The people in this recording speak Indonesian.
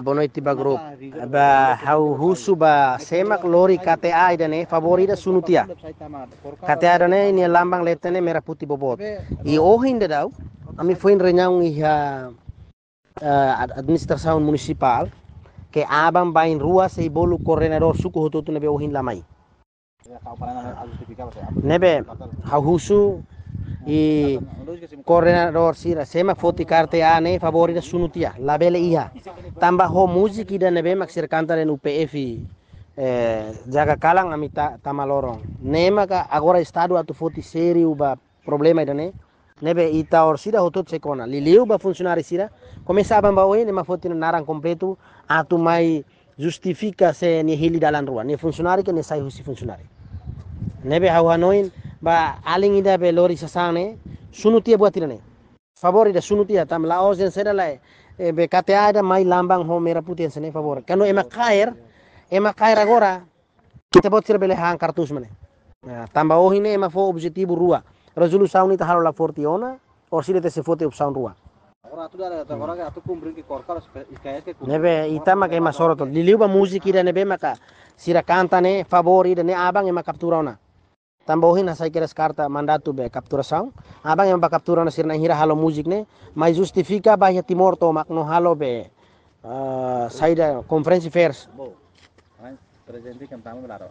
Bono itiba grup ba hau husu ba semak lori KTA idane favorita sunutia KTA idane ini lambang letene merah putih bobot I ohin dadau ami foin renyang iha administrasaun municipal ke abang bain rua sei bolu coordinador suku hototu nebe ohin lamai nebe hau husu I coordinador sira sema foti karte ane favorita sunutia labele iha tambah ho musik ida nebe maksir kantar en UPF jaga kalang amita tamalorong nema ka agora estado atu foti seri uba problema ida ne nebe ita or sira hotot sekona liliu ba funcionari sira começa bamba oi nema foti narang completo atu mai justifica se ni hili dalan rua ni funcionari ke ne sai husi funcionari nebe hau hanoin ba aling ida be lori sasane sunutia buat tirane favor ida sunutia tam la ozen seda la be KTA ada mai lambang ho merah putih sene favor kano emak kair agora kita buat sira bele hang kartus mane tambah ohine emak fo objetivo rua resolusaun ita halo la fortiona or sida se fote opsaun rua nebe ita mak emak soroto liliu ba musik ida nebe maka sira kantane favor ida ne abang emak kapturona tambohin na saya kira karta mandatu be capturação abang yang ba captura na sirna hira halo music ne mai justifica ba ya timor to makno halo be saida conference fairs presente kan tamu belaro